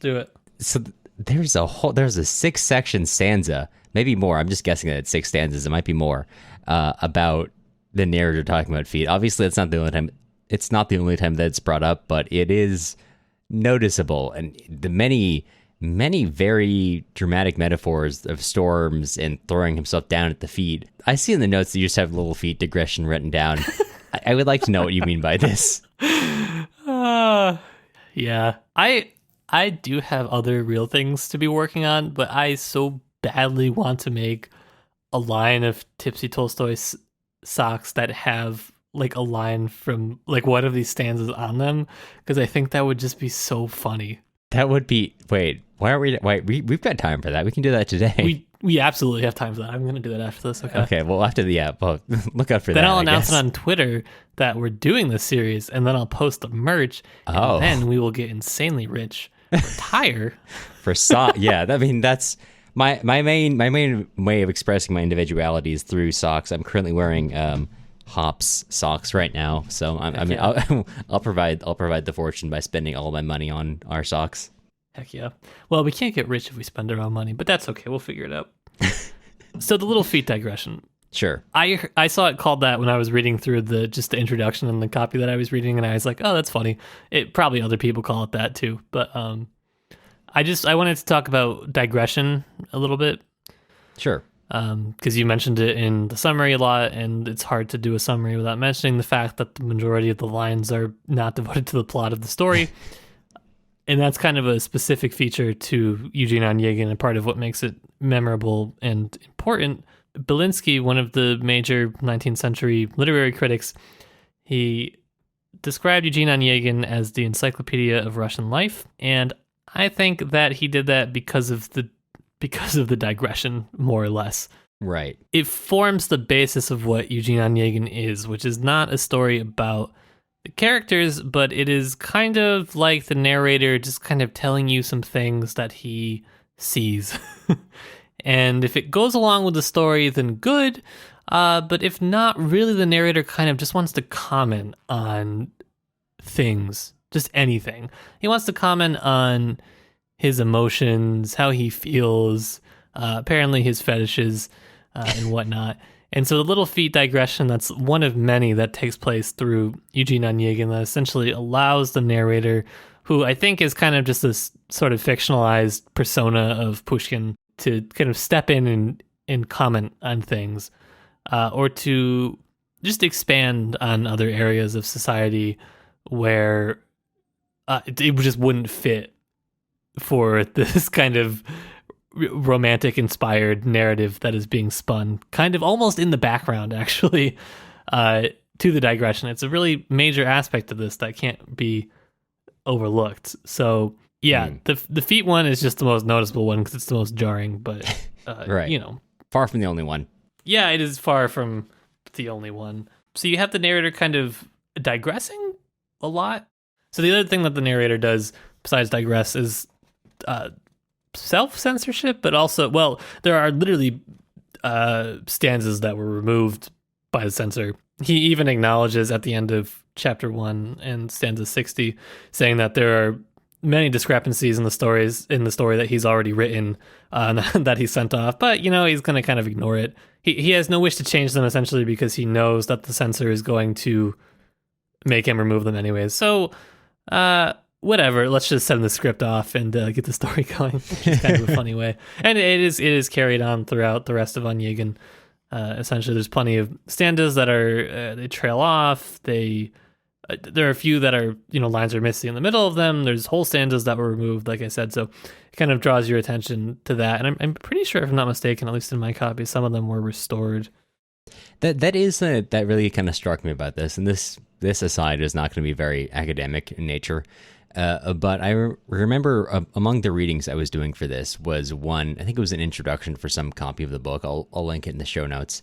do it. So there's a 6-section stanza, maybe more. I'm just guessing that it's 6 stanzas. It might be more about the narrator talking about feet. Obviously, it's not the only time. It's not the only time that it's brought up, but it is noticeable, and the many very dramatic metaphors of storms and throwing himself down at the feet. I see in the notes that you just have little feet digression written down. I would like to know what you mean by this. Yeah. I do have other real things to be working on, but I so badly want to make a line of Tipsy Tolstoy socks that have like a line from like one of these stanzas on them, because I think that would just be so funny. That would be... Wait, we've got time for that. We can do that today. We absolutely have time for that. I'm going to do that after this, okay? Okay, well, after look out for that, then I'll announce it on Twitter that we're doing this series, and then I'll post the merch, and then we will get insanely rich, retire. Yeah, I mean, that's... My main way of expressing my individuality is through socks. I'm currently wearing Hops socks right now, so I'll provide the fortune by spending all my money on our socks. Heck yeah. Well, we can't get rich if we spend our own money, but that's okay. We'll figure it out. So the little feet digression. Sure. I saw it called that when I was reading through the introduction and the copy that I was reading, and I was like, oh, that's funny. It probably other people call it that too, but I wanted to talk about digression a little bit. Sure. Because you mentioned it in the summary a lot, and it's hard to do a summary without mentioning the fact that the majority of the lines are not devoted to the plot of the story. And that's kind of a specific feature to Eugene Onegin and part of what makes it memorable and important. Belinsky, one of the major 19th century literary critics, he described Eugene Onegin as the encyclopedia of Russian life, and I think that he did that because of the digression, more or less. Right. It forms the basis of what Eugene Onegin is, which is not a story about the characters, but it is kind of like the narrator just kind of telling you some things that he sees. And if it goes along with the story, then good. But if not, really the narrator kind of just wants to comment on things, just anything. He wants to comment on his emotions, how he feels, apparently his fetishes and whatnot. And so the little feet digression, that's one of many that takes place through Eugene Onegin that essentially allows the narrator, who I think is kind of just this sort of fictionalized persona of Pushkin, to kind of step in and comment on things, or to just expand on other areas of society where it just wouldn't fit for this kind of romantic inspired narrative that is being spun kind of almost in the background, actually, to the digression. It's a really major aspect of this that can't be overlooked. So yeah, the feet one is just the most noticeable one because it's the most jarring, but right. You know, Far from the only one. Yeah, it is far from the only one. So you have the narrator kind of digressing a lot. So the other thing that the narrator does besides digress is self-censorship, but also, well, there are literally stanzas that were removed by the censor. He even acknowledges at the end of chapter 1 and stanza 60, saying that there are many discrepancies in the story that he's already written that he sent off, but you know, he's going to kind of ignore it. He has no wish to change them, essentially, because he knows that the censor is going to make him remove them anyways. So whatever, let's just send the script off and get the story going, which is kind of a funny way. And it is carried on throughout the rest of Onegin. Essentially, there's plenty of stanzas that are they trail off. There are a few that are, you know, lines are missing in the middle of them. There's whole stanzas that were removed, like I said. So it kind of draws your attention to that. And I'm pretty sure, if I'm not mistaken, at least in my copy, some of them were restored. That is that really kind of struck me about this. And this aside is not going to be very academic in nature. But I remember among the readings I was doing for this was one, I think it was an introduction for some copy of the book. I'll link it in the show notes.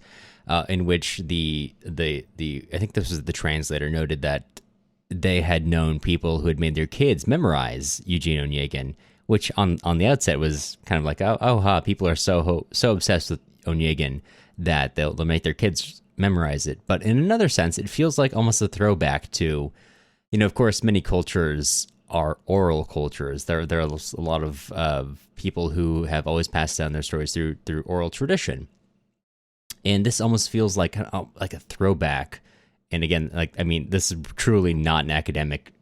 In which the I think this was the translator noted that they had known people who had made their kids memorize Eugene Onegin, which on the outset was kind of like, people are so obsessed with Onegin that they'll make their kids memorize it. But in another sense, it feels like almost a throwback to, you know, of course, many cultures are oral cultures. There are a lot of people who have always passed down their stories through oral tradition. And this almost feels like a throwback. And again, this is truly not an academic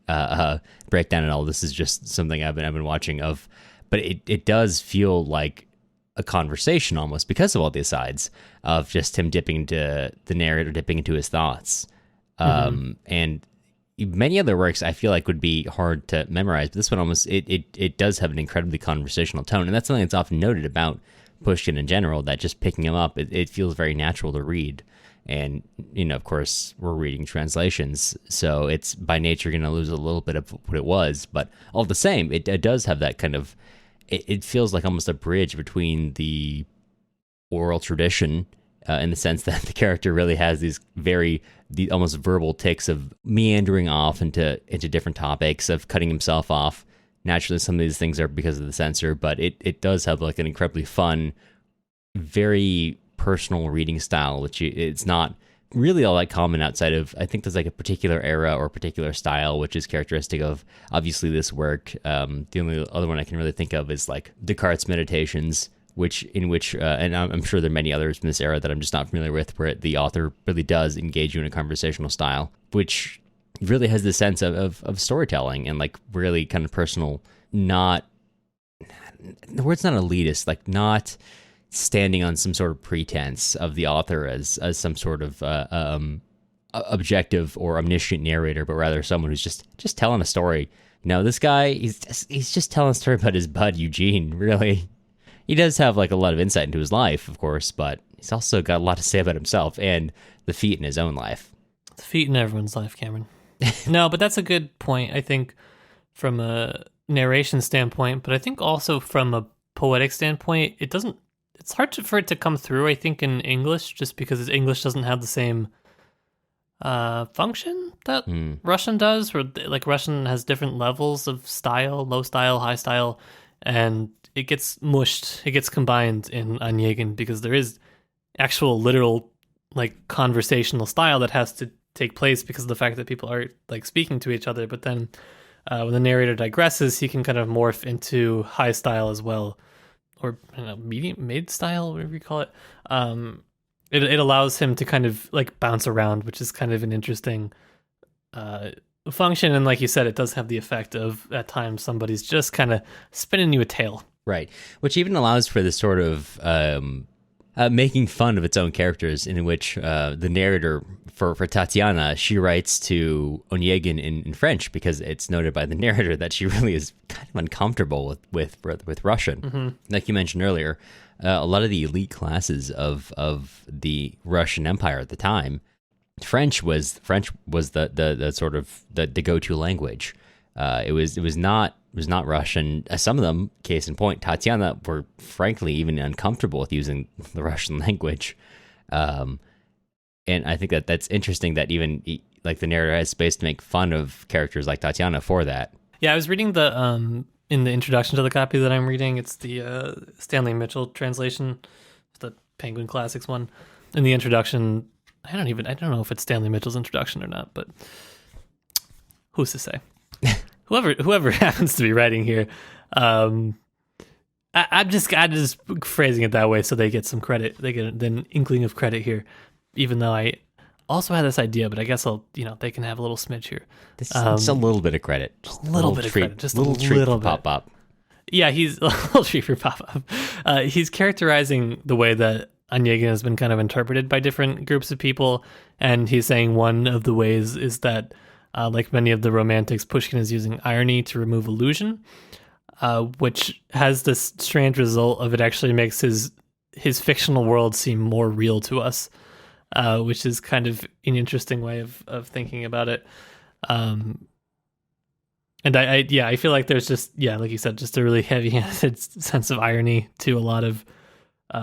breakdown at all. This is just something I've been watching of, but it does feel like a conversation almost because of all the asides of just him dipping into his thoughts. And many other works I feel like would be hard to memorize, but this one almost it does have an incredibly conversational tone, and that's something that's often noted about Pushkin in general, that just picking him up, it feels very natural to read. And, you know, of course, we're reading translations, so it's by nature going to lose a little bit of what it was, but all the same, it does have that kind of, it feels like almost a bridge between the oral tradition, in the sense that the character really has these almost verbal tics of meandering off into different topics, of cutting himself off. Naturally, some of these things are because of the censor, but it does have like an incredibly fun, very personal reading style, which it's not really all that common outside of, I think there's like a particular era or particular style, which is characteristic of obviously this work. The only other one I can really think of is like Descartes' Meditations, in which and I'm sure there are many others from this era that I'm just not familiar with, where the author really does engage you in a conversational style, which really has this sense of storytelling and like really kind of personal, not, the word's not elitist, like not standing on some sort of pretense of the author as some sort of objective or omniscient narrator, but rather someone who's just telling a story. This guy, he's just telling a story about his bud Eugene, really. He does have like a lot of insight into his life, of course, but he's also got a lot to say about himself and the feat in his own life. The feat in everyone's life, Cameron. No, but that's a good point, I think, from a narration standpoint, but I think also from a poetic standpoint, it's hard for it to come through, I think, in English, just because English doesn't have the same function that Russian does, where like Russian has different levels of style, low style, high style, and it gets mushed, it gets combined in Onegin because there is actual literal like conversational style that has to take place because of the fact that people are like speaking to each other. But then when the narrator digresses, he can kind of morph into high style as well, or medium, mid style, whatever you call it. It allows him to kind of like bounce around, which is kind of an interesting function. And like you said, it does have the effect of at times somebody's just kind of spinning you a tale. Right, which even allows for this sort of making fun of its own characters, in which the narrator for Tatiana, she writes to Onegin in French because it's noted by the narrator that she really is kind of uncomfortable with Russian. Mm-hmm. Like you mentioned earlier, a lot of the elite classes of the Russian Empire at the time, French was the sort of the go-to language. It was not Russian. Some of them, case in point, Tatiana, were frankly even uncomfortable with using the Russian language. And I think that's interesting that even like the narrator has space to make fun of characters like Tatiana for that. Yeah, I was reading the in the introduction to the copy that I'm reading, it's the Stanley Mitchell translation, the Penguin Classics one. In the introduction, I don't know if it's Stanley Mitchell's introduction or not, but who's to say? Whoever happens to be writing here, I'm just phrasing it that way so they get some credit. They get an inkling of credit here, even though I also had this idea, but I guess they can have a little smidge here. Just a little bit of credit. Just a little bit of credit. Just a little treat for pop up. Yeah, he's a little treat for pop up. He's characterizing the way that Onegin has been kind of interpreted by different groups of people, and he's saying one of the ways is that, like many of the romantics, Pushkin is using irony to remove illusion, which has this strange result of it actually makes his fictional world seem more real to us, which is kind of an interesting way of thinking about it. And I feel like there's just, like you said, just a really heavy-handed sense of irony to a lot of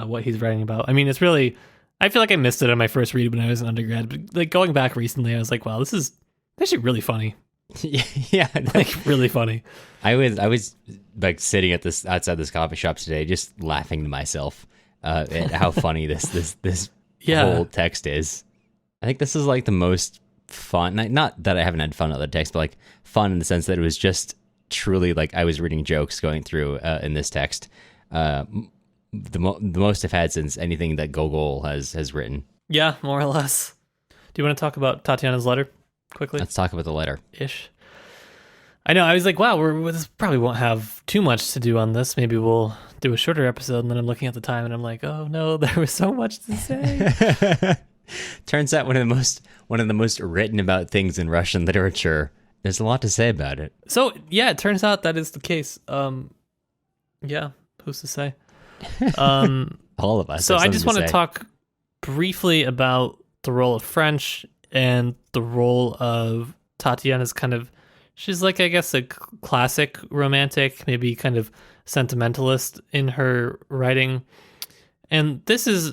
what he's writing about. I mean, it's really, I feel like I missed it on my first read when I was an undergrad, but like going back recently, I was like, wow, this is actually really funny. Yeah, like really funny. I was like sitting at outside this coffee shop today, just laughing to myself at how funny this whole text is. I think this is like the most fun. Not that I haven't had fun with other texts, but like fun in the sense that it was just truly like I was reading jokes going through in this text. The most I've had since anything that Gogol has written. Yeah, more or less. Do you want to talk about Tatiana's letter quickly? Let's talk about the letter. Ish. I know, I was like, wow, this probably won't have too much to do on this. Maybe we'll do a shorter episode, and then I'm looking at the time, and I'm like, oh no, there was so much to say. Turns out one of the most written about things in Russian literature. There's a lot to say about it. So, yeah, it turns out that is the case. Yeah, who's to say? All of us. So I just want to talk briefly about the role of French and the role of Tatiana's kind of, she's like, I guess, a classic romantic, maybe kind of sentimentalist in her writing. And this is,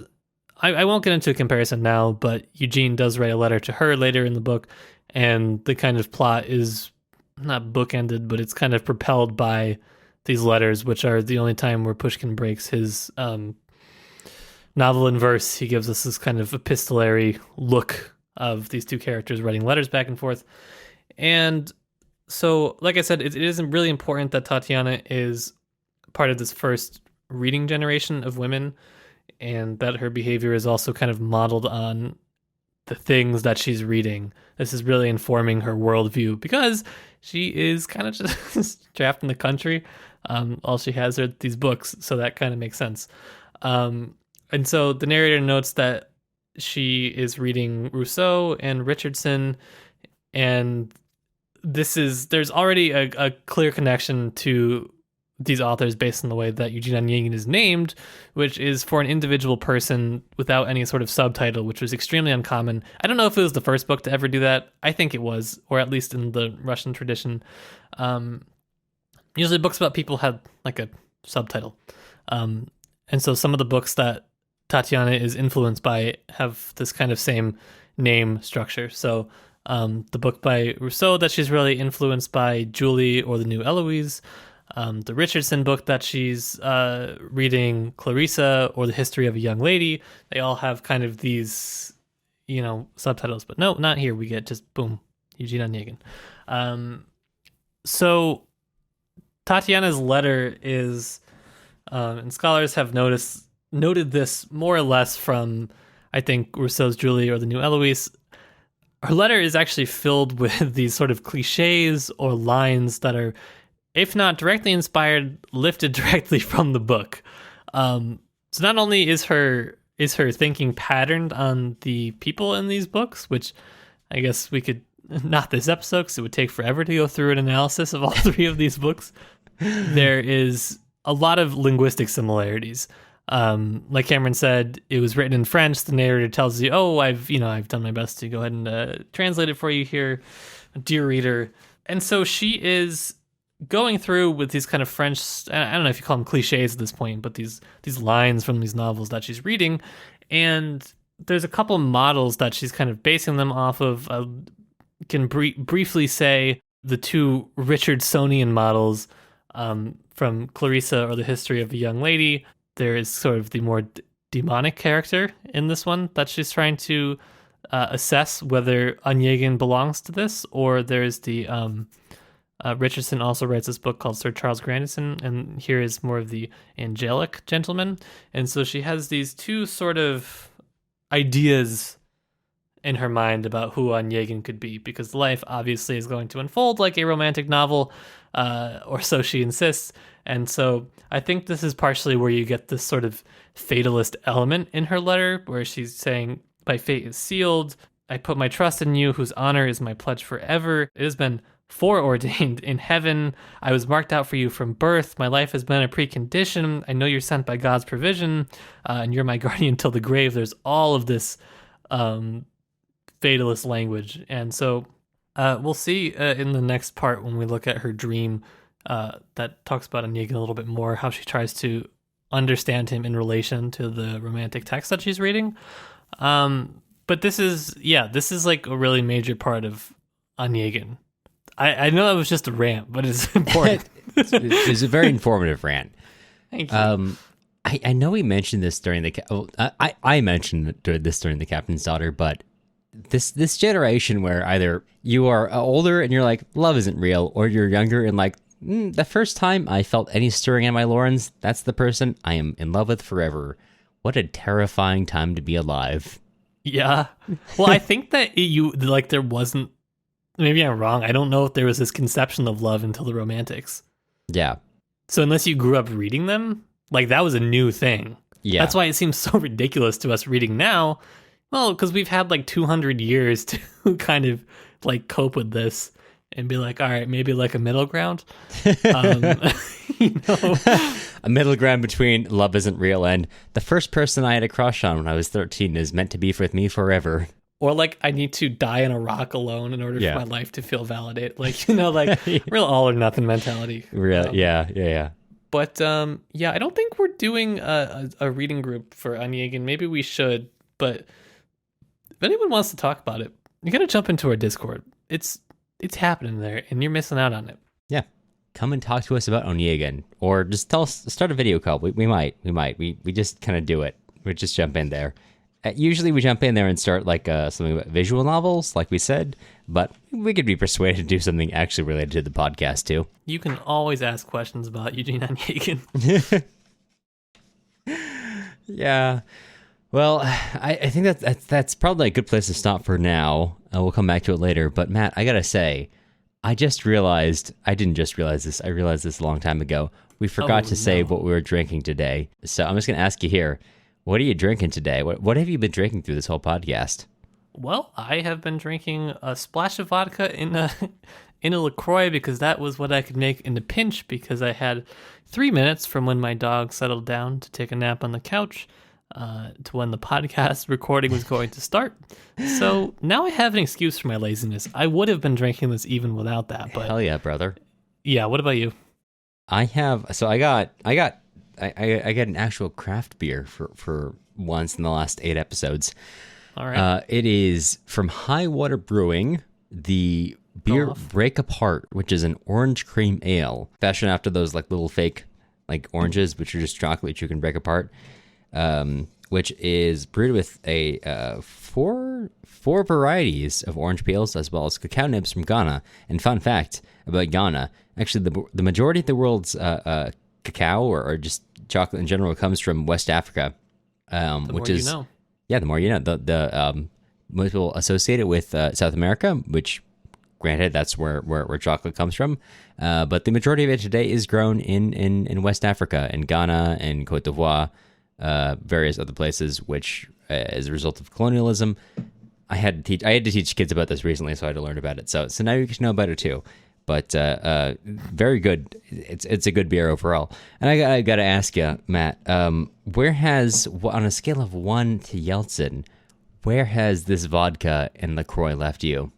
I won't get into a comparison now, but Eugene does write a letter to her later in the book, and the kind of plot is not bookended, but it's kind of propelled by these letters, which are the only time where Pushkin breaks his novel in verse. He gives us this kind of epistolary look of these two characters writing letters back and forth. And so, like I said, it isn't really important that Tatiana is part of this first reading generation of women, and that her behavior is also kind of modeled on the things that she's reading. This is really informing her worldview because she is kind of just trapped in the country. All she has are these books, so that kind of makes sense. And so the narrator notes that she is reading Rousseau and Richardson, and there's already a clear connection to these authors based on the way that Eugene Onegin is named, which is for an individual person without any sort of subtitle, which was extremely uncommon. I don't know if it was the first book to ever do that. I think it was, or at least in the Russian tradition. Usually books about people had like a subtitle. And so some of the books that Tatiana is influenced by have this kind of same name structure. So the book by Rousseau that she's really influenced by, Julie or the New Eloise. The Richardson book that she's reading, Clarissa or the History of a Young Lady, they all have kind of these, subtitles. But no, not here. We get just boom, Eugene Onegin. So Tatiana's letter is, and scholars have noted this more or less from, I think, Rousseau's Julie or the New Eloise. Her letter is actually filled with these sort of cliches or lines that are, if not directly inspired, lifted directly from the book. So not only is her thinking patterned on the people in these books, which I guess we could, not this episode because it would take forever to go through an analysis of all three of these books, there is a lot of linguistic similarities. Like Cameron said, it was written in French. The narrator tells you, "Oh, I've done my best to go ahead and translate it for you here, dear reader." And so she is going through with these kind of French, I don't know if you call them cliches at this point, but these lines from these novels that she's reading. And there's a couple models that she's kind of basing them off of. Can briefly say the two Richardsonian models from Clarissa or the History of a Young Lady. There is sort of the more demonic character in this one that she's trying to assess whether Onegin belongs to this, or there's the Richardson also writes this book called Sir Charles Grandison, and here is more of the angelic gentleman. And so she has these two sort of ideas in her mind about who Onegin could be, because life obviously is going to unfold like a romantic novel, or so she insists. And so I think this is partially where you get this sort of fatalist element in her letter, where she's saying, "My fate is sealed. I put my trust in you, whose honor is my pledge forever. It has been foreordained in heaven. I was marked out for you from birth. My life has been a precondition. I know you're sent by God's provision, and you're my guardian till the grave." There's all of this fatalist language. And so we'll see in the next part when we look at her dream that talks about Onegin a little bit more, how she tries to understand him in relation to the romantic text that she's reading. But this is like a really major part of Onegin. I know that was just a rant, but it's important. It's a very informative rant. Thank you. I know we mentioned this during I mentioned this during The Captain's Daughter, but this generation where either you are older and you're like, love isn't real, or you're younger and like, the first time I felt any stirring in my loins, that's the person I am in love with forever. What a terrifying time to be alive. Yeah. Well, I think that there wasn't, maybe I'm wrong, I don't know if there was this conception of love until the Romantics. Yeah. So unless you grew up reading them, like that was a new thing. Yeah. That's why it seems so ridiculous to us reading now. Well, because we've had like 200 years to kind of like cope with this and be like, all right, maybe like a middle ground. A middle ground between love isn't real and the first person I had a crush on when I was 13 is meant to be with me forever. Or like I need to die in a rock alone in order for my life to feel validated. Like, like real all or nothing mentality. Real, yeah. But I don't think we're doing a reading group for Onegin. Maybe we should, but if anyone wants to talk about it, you gotta jump into our Discord. It's happening there, and you're missing out on it. Yeah, come and talk to us about Onegin, or just start a video call. We might. We just kind of do it. We just jump in there. Usually we jump in there and start like something about visual novels, like we said, but we could be persuaded to do something actually related to the podcast too. You can always ask questions about Eugene Onegin. Yeah. Well, I think that's probably a good place to stop for now. We'll come back to it later. But Matt, I gotta say, I didn't just realize this. I realized this a long time ago. We forgot to say what we were drinking today. So I'm just gonna ask you here, what are you drinking today? What have you been drinking through this whole podcast? Well, I have been drinking a splash of vodka in a LaCroix because that was what I could make in a pinch because I had 3 minutes from when my dog settled down to take a nap on the couch to when the podcast recording was going to start. So now I have an excuse for my laziness. I would have been drinking this even without that. But hell yeah, brother. Yeah, what about you? I got an actual craft beer for once in the last 8 episodes. All right. It is from High Water Brewing, the beer Break Apart, which is an orange cream ale, fashioned after those like little fake like oranges, which are just chocolate you can break apart, which is brewed with a four varieties of orange peels as well as cacao nibs from Ghana. And fun fact about Ghana, actually the majority of the world's cacao or just chocolate in general comes from West Africa, which is the more you know. The most people associate it with South America, which granted that's where chocolate comes from, but the majority of it today is grown in West Africa, in Ghana and Cote d'Ivoire, various other places, which as a result of colonialism, I had to teach kids about this recently, so I had to learn about it. So now you can know about it too. But very good. It's a good beer overall. And I got to ask you, Matt, where has, on a scale of 1 to Yeltsin, where has this vodka and LaCroix left you?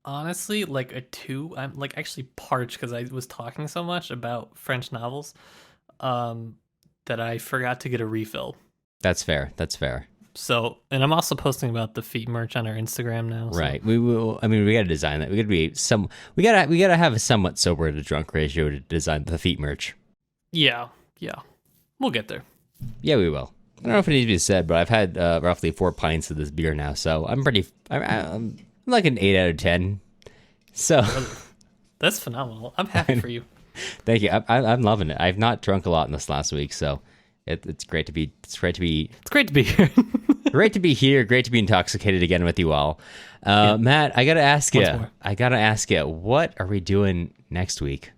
Honestly, like a 2. I'm like actually parched because I was talking so much about French novels that I forgot to get a refill. That's fair. So, and I'm also posting about the feet merch on our Instagram now. So. Right. We will. I mean, we got to design that. We got to have a somewhat sober to drunk ratio to design the feet merch. Yeah. We'll get there. Yeah, we will. I don't know if it needs to be said, but I've had roughly 4 pints of this beer now, so I'm like an 8 out of 10. So that's phenomenal. I'm happy for you. Thank you. I'm loving it. I've not drunk a lot in this last week, so it's great to be. It's great to be here. Great to be here. Great to be intoxicated again with you all. Matt, I gotta ask you. What are we doing next week?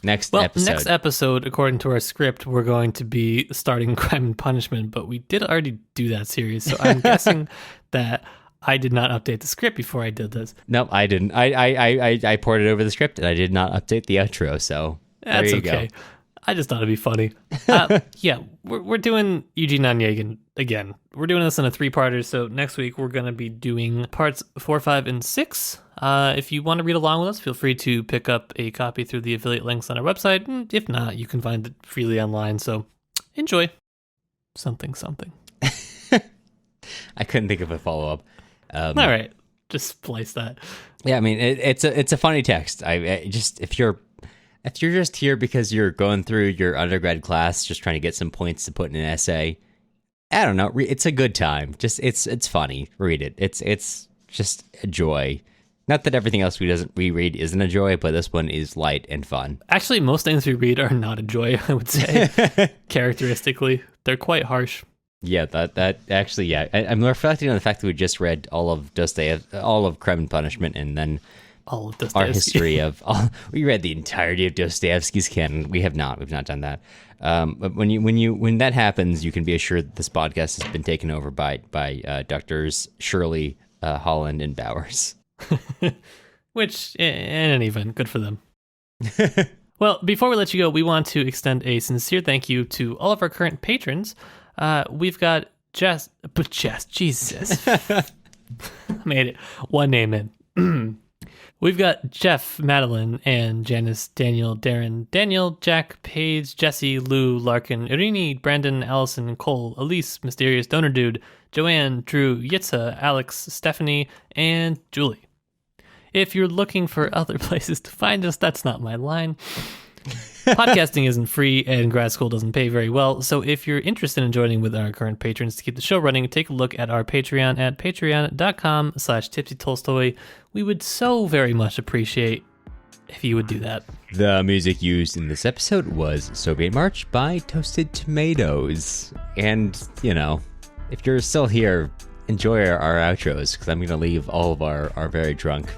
Next episode, according to our script, we're going to be starting Crime and Punishment, but we did already do that series, so I'm guessing that I did not update the script before I did this. No, I didn't. I poured it over the script, and I did not update the outro, so that's there you okay. Go. I just thought it'd be funny. Yeah, we're doing Eugene Onegin again. We're doing this in a 3-parter, so next week we're going to be doing parts 4, 5, and 6. If you want to read along with us, feel free to pick up a copy through the affiliate links on our website. If not, you can find it freely online, so enjoy. Something. I couldn't think of a follow-up. All right, just splice that. Yeah, I mean, it's a funny text. If you're just here because you're going through your undergrad class, just trying to get some points to put in an essay, I don't know. It's a good time. Just it's funny. Read it. It's just a joy. Not that everything else we read isn't a joy, but this one is light and fun. Actually, most things we read are not a joy. I would say, characteristically, they're quite harsh. Yeah, that actually, yeah. I'm reflecting on the fact that we just read all of Crime and Punishment, and then all of Dostoevsky. Our history of we read the entirety of Dostoevsky's canon. We've not done that. But when that happens, you can be assured that this podcast has been taken over by Doctors Shirley, Holland, and Bowers. Which, in any event, good for them. Well, before we let you go, we want to extend a sincere thank you to all of our current patrons. We've got Jesus. Made it. One name in. We've got Jeff, Madeline, Anne, Janice, Daniel, Darren, Daniel, Jack, Paige, Jesse, Lou, Larkin, Irini, Brandon, Allison, Cole, Elise, Mysterious Donor Dude, Joanne, Drew, Yitza, Alex, Stephanie, and Julie. If you're looking for other places to find us, that's not my line. Podcasting isn't free and grad school doesn't pay very well, so if you're interested in joining with our current patrons to keep the show running, take a look at our Patreon at patreon.com/tipsytolstoy. We would so very much appreciate if you would do that. The music used in this episode was Soviet March by Toasted Tomatoes. And, you know, if you're still here, enjoy our outros, because I'm going to leave all of our very drunk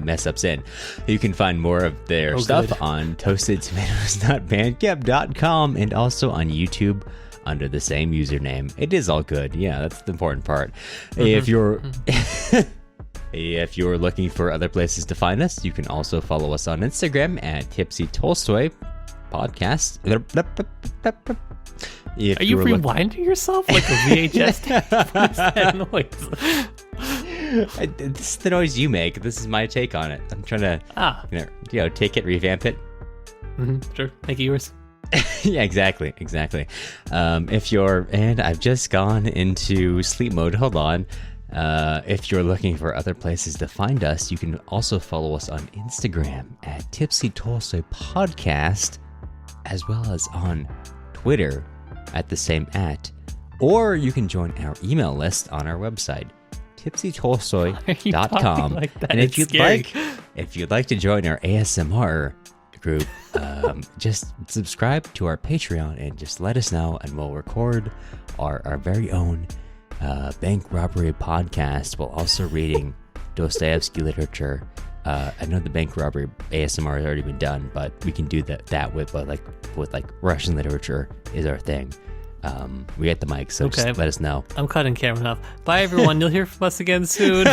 mess-ups in. You can find more of their stuff on toastedtomatoes.bandcamp.com and also on YouTube under the same username. It is all good. Yeah, that's the important part. If you're... If you're looking for other places to find us, you can also follow us on Instagram at Tipsy Tolstoy Podcast. Are you rewinding yourself like a VHS tape? What is that noise? This is the noise you make. This is my take on it. I'm trying to, take it, revamp it. Sure, make it yours. Yeah, exactly. And I've just gone into sleep mode. Hold on. If you're looking for other places to find us, you can also follow us on Instagram at Tipsy Tolstoy Podcast, as well as on Twitter at the same @. Or you can join our email list on our website, tipsytolstoy.com. Like that? And if you'd like to join our ASMR group, just subscribe to our Patreon and just let us know, and we'll record our very own bank robbery podcast while also reading Dostoevsky literature. I know the bank robbery ASMR has already been done, but we can do that with Russian literature is our thing. We get the mic, so just let us know. I'm cutting Cameron off. Bye everyone, you'll hear from us again soon.